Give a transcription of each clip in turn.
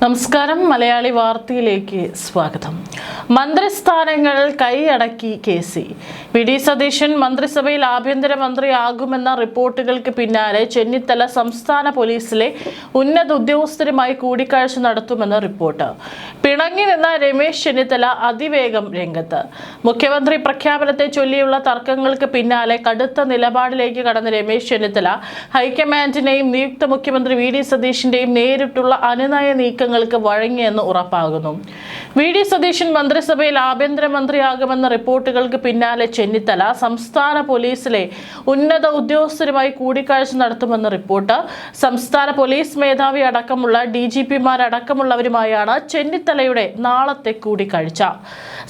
നമസ്കാരം. മലയാളി വാർത്തയിലേക്ക് സ്വാഗതം. മന്ത്രിസ്ഥാനങ്ങൾ കൈയടക്കി കെ.സി. വി.ഡി. സതീശൻ മന്ത്രിസഭയിൽ ആഭ്യന്തരമന്ത്രിയാകുമെന്ന റിപ്പോർട്ടുകൾക്ക് പിന്നാലെ ചെന്നിത്തല സംസ്ഥാന പോലീസിലെ ഉന്നത ഉദ്യോഗസ്ഥരുമായി കൂടിക്കാഴ്ച നടത്തുമെന്ന് റിപ്പോർട്ട്. പിണങ്ങി നിന്ന രമേശ് ചെന്നിത്തല അതിവേഗം രംഗത്ത്. മുഖ്യമന്ത്രി പ്രഖ്യാപനത്തെ ചൊല്ലിയുള്ള തർക്കങ്ങൾക്ക് പിന്നാലെ കടുത്ത നിലപാടിലേക്ക് കടന്ന രമേശ് ചെന്നിത്തല ഹൈക്കമാൻഡിനെയും നിയുക്ത മുഖ്യമന്ത്രി വി.ഡി. സതീശന്റെയും നേരിട്ടുള്ള അനുനയ നീക്കങ്ങൾക്ക് വഴങ്ങിയെന്ന് ഉറപ്പാകുന്നു. വി.ഡി. സതീശൻ മന്ത്രിസഭയിൽ ആഭ്യന്തരമന്ത്രിയാകുമെന്ന റിപ്പോർട്ടുകൾക്ക് പിന്നാലെ ചെന്നിത്തല സംസ്ഥാന പോലീസിലെ ഉന്നത ഉദ്യോഗസ്ഥരുമായി കൂടിക്കാഴ്ച നടത്തുമെന്ന് റിപ്പോർട്ട്. സംസ്ഥാന പോലീസ് മേധാവി അടക്കമുള്ള DGPമാരടക്കമുള്ളവരുമായാണ് ചെന്നിത്തലയുടെ നാളത്തെ കൂടിക്കാഴ്ച.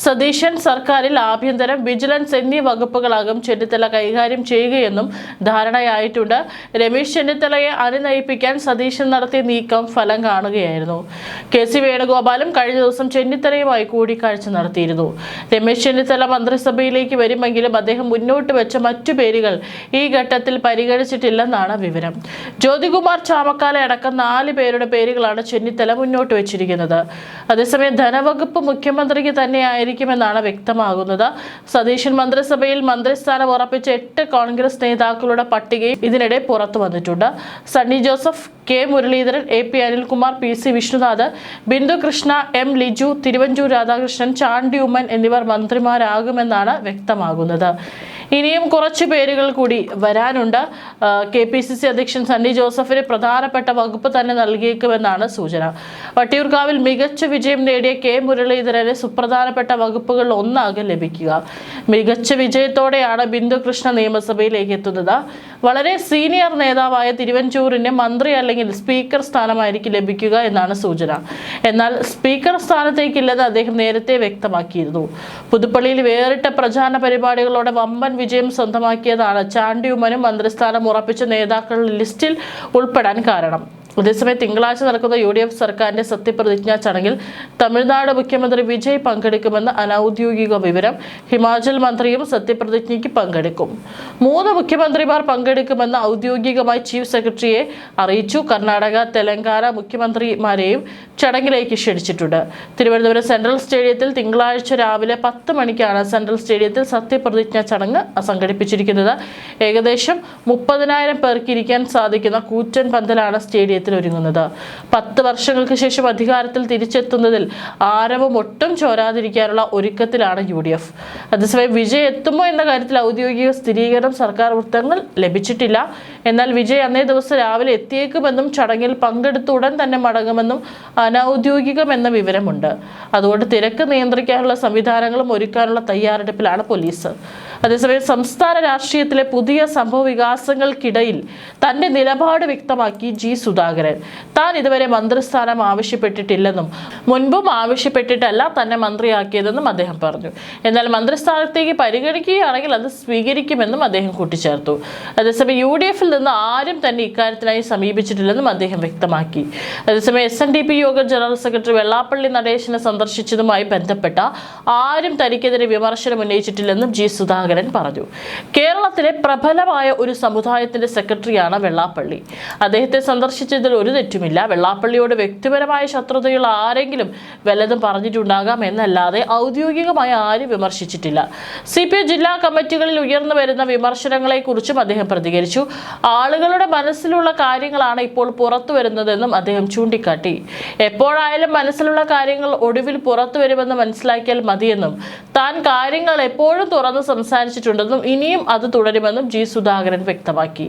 സതീശൻ സർക്കാരിൽ ആഭ്യന്തരം, വിജിലൻസ് എന്നീ വകുപ്പുകളാകും ചെന്നിത്തല കൈകാര്യം ചെയ്യുകയെന്നും ധാരണയായിട്ടുണ്ട്. രമേശ് ചെന്നിത്തലയെ അനുനയിപ്പിക്കാൻ സതീശൻ നടത്തിയ നീക്കം ഫലം കാണുകയായിരുന്നു. കെ.സി. വേണുഗോപാലും കഴിഞ്ഞ ദിവസം ചെന്നിത്തലയുമായി കൂടിക്കാഴ്ച നടത്തിയിരുന്നു. രമേശ് ചെന്നിത്തല മന്ത്രിസഭയിലേക്ക് വരുമെങ്കിലും അദ്ദേഹം മുന്നോട്ട് വെച്ച മറ്റു പേരുകൾ ഈ ഘട്ടത്തിൽ പരിഗണിച്ചിട്ടില്ലെന്നാണ് വിവരം. ജ്യോതികുമാർ ചാമക്കാല അടക്കം 4 പേരുടെ പേരുകളാണ് ചെന്നിത്തല മുന്നോട്ട് വെച്ചിരിക്കുന്നത്. അതേസമയം ധനവകുപ്പ് മുഖ്യമന്ത്രിക്ക് തന്നെയായിരിക്കുമെന്നാണ് വ്യക്തമാകുന്നത്. സതീശൻ മന്ത്രിസഭയിൽ മന്ത്രിസ്ഥാനം ഉറപ്പിച്ച 8 കോൺഗ്രസ് നേതാക്കളുടെ പട്ടികയും ഇതിനിടെ പുറത്തു വന്നിട്ടുണ്ട്. Sunny Joseph, K Muraleedharan, A.P. Anilkumar, P.C. Vishnunath, Bindu Krishna, M. Liju, Thiruvanchoor Radhakrishnan, Chandy Oommen എന്നിവർ മന്ത്രിമാരാകുമെന്നാണ് വ്യക്തമാകുന്നത്. ഇനിയും കുറച്ചു പേരുകൾ കൂടി വരാനുണ്ട്. KPCC അധ്യക്ഷൻ സണ്ണി ജോസഫിന് പ്രധാനപ്പെട്ട വകുപ്പ് തന്നെ നൽകിയേക്കുമെന്നാണ് സൂചന. വട്ടിയൂർക്കാവിൽ മികച്ച വിജയം നേടിയ കെ മുരളീധരന് സുപ്രധാനപ്പെട്ട വകുപ്പുകളിൽ ഒന്നാകും ലഭിക്കുക. മികച്ച വിജയത്തോടെയാണ് ബിന്ദു കൃഷ്ണ നിയമസഭയിലേക്ക് എത്തുന്നത്. വളരെ സീനിയർ നേതാവായ തിരുവഞ്ചൂരിന് മന്ത്രി അല്ലെങ്കിൽ സ്പീക്കർ സ്ഥാനമായിരിക്കും ലഭിക്കുക എന്നാണ് സൂചന. എന്നാൽ സ്പീക്കർ സ്ഥാനത്തേക്കില്ലെന്ന് അദ്ദേഹം നേരത്തെ വ്യക്തമാക്കിയിരുന്നു. പുതുപ്പള്ളിയിൽ വേറിട്ട പ്രചാരണ പരിപാടികളോടെ വമ്പൻ വിജയം സ്വന്തമാക്കിയതാണ് ചാണ്ടി ഉമ്മനും മന്ത്രിസ്ഥാനം ഉറപ്പിച്ച നേതാക്കളുടെ ലിസ്റ്റിൽ ഉൾപ്പെടാൻ കാരണം. അതേസമയം തിങ്കളാഴ്ച നടക്കുന്ന UDF സർക്കാരിന്റെ സത്യപ്രതിജ്ഞാ ചടങ്ങിൽ തമിഴ്നാട് മുഖ്യമന്ത്രി വിജയ് പങ്കെടുക്കുമെന്ന് അനൌദ്യോഗിക വിവരം. ഹിമാചൽ മന്ത്രിയും സത്യപ്രതിജ്ഞയ്ക്ക് പങ്കെടുക്കും. 3 മുഖ്യമന്ത്രിമാർ പങ്കെടുക്കുമെന്ന് ഔദ്യോഗികമായി ചീഫ് സെക്രട്ടറിയെ അറിയിച്ചു. കർണാടക, തെലങ്കാന മുഖ്യമന്ത്രിമാരെയും ചടങ്ങിലേക്ക് ക്ഷണിച്ചിട്ടുണ്ട്. തിരുവനന്തപുരം സെൻട്രൽ സ്റ്റേഡിയത്തിൽ തിങ്കളാഴ്ച രാവിലെ 10 മണിക്കാണ് സെൻട്രൽ സ്റ്റേഡിയത്തിൽ സത്യപ്രതിജ്ഞാ ചടങ്ങ് സംഘടിപ്പിച്ചിരിക്കുന്നത്. ഏകദേശം 30,000 പേർക്ക് ഇരിക്കാൻ സാധിക്കുന്ന കൂറ്റൻ പന്തലാണ് സ്റ്റേഡിയത്തിൽ ഒരുങ്ങുന്നത്. 10 വർഷങ്ങൾക്ക് ശേഷം അധികാരത്തിൽ തിരിച്ചെത്തുന്നതിൽ ആരവം ഒട്ടും ചോരാതിരിക്കാനുള്ള ഒരുക്കത്തിലാണ് UDF. അതേസമയം വിജയ് എത്തുമോ എന്ന കാര്യത്തിൽ ഔദ്യോഗിക സ്ഥിരീകരണം സർക്കാർ വൃത്തങ്ങൾ ലഭിച്ചിട്ടില്ല. എന്നാൽ വിജയ് അന്നേ ദിവസം രാവിലെ എത്തിയേക്കുമെന്നും ചടങ്ങിൽ പങ്കെടുത്ത ഉടൻ തന്നെ മടങ്ങുമെന്നും അനൌദ്യോഗികമെന്ന വിവരമുണ്ട്. അതുകൊണ്ട് തിരക്ക് നിയന്ത്രിക്കാനുള്ള സംവിധാനങ്ങളും ഒരുക്കാനുള്ള തയ്യാറെടുപ്പിലാണ് പോലീസ്. അതേസമയം സംസ്ഥാന രാഷ്ട്രീയത്തിലെ പുതിയ സംഭവ വികാസങ്ങൾക്കിടയിൽ തന്റെ നിലപാട് വ്യക്തമാക്കി G. സുധാകരൻ. താൻ ഇതുവരെ മന്ത്രിസ്ഥാനം ആവശ്യപ്പെട്ടിട്ടില്ലെന്നും മുൻപും ആവശ്യപ്പെട്ടിട്ടല്ല തന്നെ മന്ത്രിയാക്കിയതെന്നും അദ്ദേഹം പറഞ്ഞു. എന്നാൽ മന്ത്രിസ്ഥാനത്തേക്ക് പരിഗണിക്കുകയാണെങ്കിൽ അത് സ്വീകരിക്കുമെന്നും അദ്ദേഹം കൂട്ടിച്ചേർത്തു. അതേസമയം UDF-ൽ നിന്ന് ആരും തന്നെ ഇക്കാര്യത്തിനായി സമീപിച്ചിട്ടില്ലെന്നും അദ്ദേഹം വ്യക്തമാക്കി. അതേസമയം SNDP യോഗം ജനറൽ സെക്രട്ടറി വെള്ളാപ്പള്ളി നടേശനെ സന്ദർശിച്ചതുമായി ബന്ധപ്പെട്ട ആരും തനിക്കെതിരെ വിമർശനം ഉന്നയിച്ചിട്ടില്ലെന്നും G. സുധാകരൻ പറഞ്ഞു. കേരളത്തിലെ പ്രബലമായ ഒരു സമുദായത്തിന്റെ സെക്രട്ടറിയാണ് വെള്ളാപ്പള്ളി. അദ്ദേഹത്തെ സന്ദർശിച്ചതിൽ ഒരു തെറ്റുമില്ല. വെള്ളാപ്പള്ളിയോട് വ്യക്തിപരമായ ശത്രുതയുള്ള ആരെങ്കിലും വല്ലതും പറഞ്ഞിട്ടുണ്ടാകാം എന്നല്ലാതെ ഔദ്യോഗികമായി ആരും വിമർശിച്ചിട്ടില്ല. CPI ജില്ലാ കമ്മിറ്റികളിൽ ഉയർന്നു വരുന്ന വിമർശനങ്ങളെ കുറിച്ചും അദ്ദേഹം പ്രതികരിച്ചു. ആളുകളുടെ മനസ്സിലുള്ള കാര്യങ്ങളാണ് ഇപ്പോൾ പുറത്തു വരുന്നതെന്നും അദ്ദേഹം ചൂണ്ടിക്കാട്ടി. എപ്പോഴായാലും മനസ്സിലുള്ള കാര്യങ്ങൾ ഒടുവിൽ പുറത്തു വരുമെന്ന് മനസ്സിലാക്കിയാൽ മതിയെന്നും താൻ കാര്യങ്ങൾ എപ്പോഴും തുറന്ന് സംസാരിച്ചിട്ടുണ്ടെന്നും ഇനിയും അത് തുടരുമെന്നും G. സുധാകരൻ വ്യക്തമാക്കി.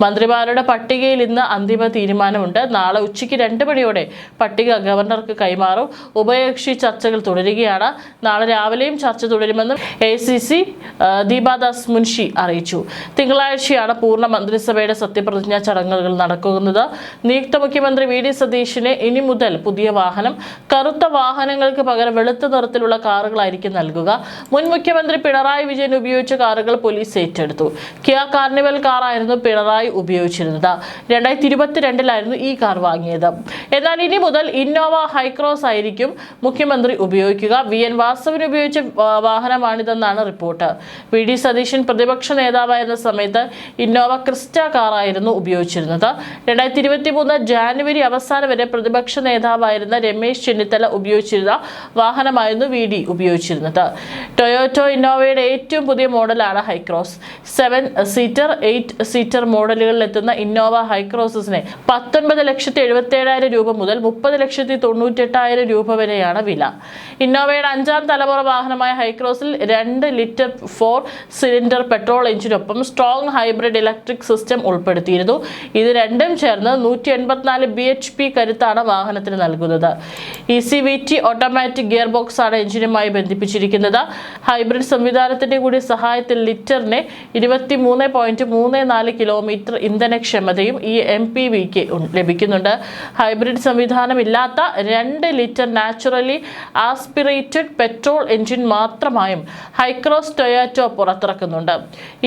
മന്ത്രിമാരുടെ പട്ടികയിൽ ഇന്ന് അന്തിമ തീരുമാനമുണ്ട്. നാളെ ഉച്ചയ്ക്ക് 2 മണിയോടെ പട്ടിക ഗവർണർക്ക് കൈമാറും. ഉഭയകക്ഷി ചർച്ചകൾ തുടരുകയാണ്. നാളെ രാവിലെയും ചർച്ച തുടരുമെന്നും ACC ദീപാദാസ് മുൻഷി അറിയിച്ചു. തിങ്കളാഴ്ചയാണ് പൂർണ്ണ മന്ത്രിസഭയുടെ സത്യപ്രതിജ്ഞാ ചടങ്ങുകൾ നടക്കുന്നത്. നിയുക്ത മുഖ്യമന്ത്രി വി.ഡി. സതീശന് ഇനി മുതൽ പുതിയ വാഹനം, കറുത്ത വാഹനങ്ങൾക്ക് പകരം വെളുത്ത നിറത്തിലുള്ള കാറുകളായിരിക്കും നൽകുക. മുൻ മുഖ്യമന്ത്രി പിണറായി വിജയൻ ഉപയോഗിച്ച കാറുകൾ പോലീസ് ഏറ്റെടുത്തു. കിയ കാർണിവൽ കാറായിരുന്നു പിണറായി ഉപയോഗിച്ചിരുന്നത്. 2022 ഈ കാർ വാങ്ങിയത്. എന്നാൽ ഇനി മുതൽ ഇന്നോവ ഹൈക്രോസ് ആയിരിക്കും മുഖ്യമന്ത്രി ഉപയോഗിക്കുക. VN വാസവൻ ഉപയോഗിച്ച വാഹനമാണിതെന്നാണ് റിപ്പോർട്ട്. VD സതീശൻ പ്രതിപക്ഷ നേതാവായിരുന്ന സമയത്ത് ഇന്നോവ ക്രിസ്റ്റ കാറായിരുന്നു ഉപയോഗിച്ചിരുന്നത്. 2023 ജാനുവരി അവസാനം വരെ പ്രതിപക്ഷ നേതാവായിരുന്ന രമേശ് ചെന്നിത്തല ഉപയോഗിച്ചിരുന്ന വാഹനമായിരുന്നു VD ഉപയോഗിച്ചിരുന്നത്. ടൊയോട്ടോ ഇന്നോവയുടെ ഏറ്റവും പുതിയ മോഡലാണ് ഹൈക്രോസ്. 7 സീറ്റർ 8 സീറ്റർ മോഡലുകളിൽ എത്തുന്ന ഇന്നോവ ഹൈക്രോസിന് 19,77,000 രൂപ മുതൽ 30,98,000 രൂപ വരെയാണ് വില. ഇന്നോവയുടെ 5ാം തലമുറ വാഹനമായ ഹൈക്രോസിൽ 2 ലിറ്റർ 4 സിലിണ്ടർ പെട്രോൾ എഞ്ചിനൊപ്പം സ്ട്രോങ് ഹൈബ്രിഡ് ഇലക്ട്രിക് സിസ്റ്റം ഉൾപ്പെടുത്തിയിരുന്നു. ഇത് രണ്ടും ചേർന്ന് 184 bhp കരുത്താണ് വാഹനത്തിന് നൽകുന്നത്. ECVT ഓട്ടോമാറ്റിക് ഗിയർ ബോക്സ് ആണ് എഞ്ചിനുമായി ബന്ധിപ്പിച്ചിരിക്കുന്നത്. ഹൈബ്രിഡ് സംവിധാനത്തിന്റെ കൂടി സഹായത്തിൽ ലിറ്ററിന് 23.34 കിലോമീറ്റർ ഇന്ധനക്ഷമതയും ഈ MPVക്ക് ലഭിക്കുന്നുണ്ട്. ഹൈബ്രിഡ് സംവിധാനമില്ലാത്ത 2 litre naturally aspirated petrol engine മാത്രമായും ഹൈക്രോസ് ടൊയോട്ടോ പുറത്തിറക്കുന്നുണ്ട്.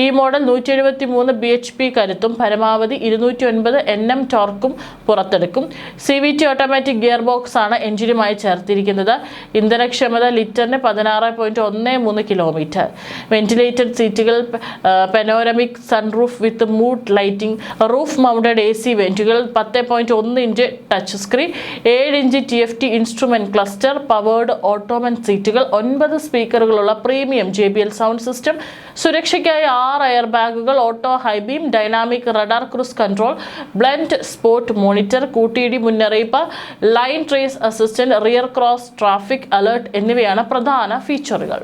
ഈ മോഡൽ 173 bhp കരുത്തും പരമാവധി 209 Nm ടോർക്കും പുറത്തെടുക്കും. CVT ഓട്ടോമാറ്റിക് ഗിയർ ബോക്സ് ആണ് എഞ്ചിനുമായി ചേർത്തിരിക്കുന്നത്. ഇന്ധനക്ഷമത ലിറ്ററിന് 16.13 കിലോമീറ്റർ. വെന്റിലേറ്റഡ് സീറ്റുകൾ, panoramic sunroof with mood lighting, roof mounted AC വെന്റുകൾ, 10.1 inch touch screen, 7 inch TFT instrument cluster, powered ottoman സീറ്റുകൾ, 9 സ്പീക്കറുകളുള്ള പ്രീമിയം JBL സൗണ്ട് സിസ്റ്റം, സുരക്ഷയ്ക്കായി 6 എയർ ബാഗുകൾ, auto high beam, dynamic radar cruise control, blind spot monitor, കൂട്ടിയിടി മുന്നറിയിപ്പ്, line trace assistant, rear cross traffic alert എന്നിവയാണ് പ്രധാന ഫീച്ചറുകൾ.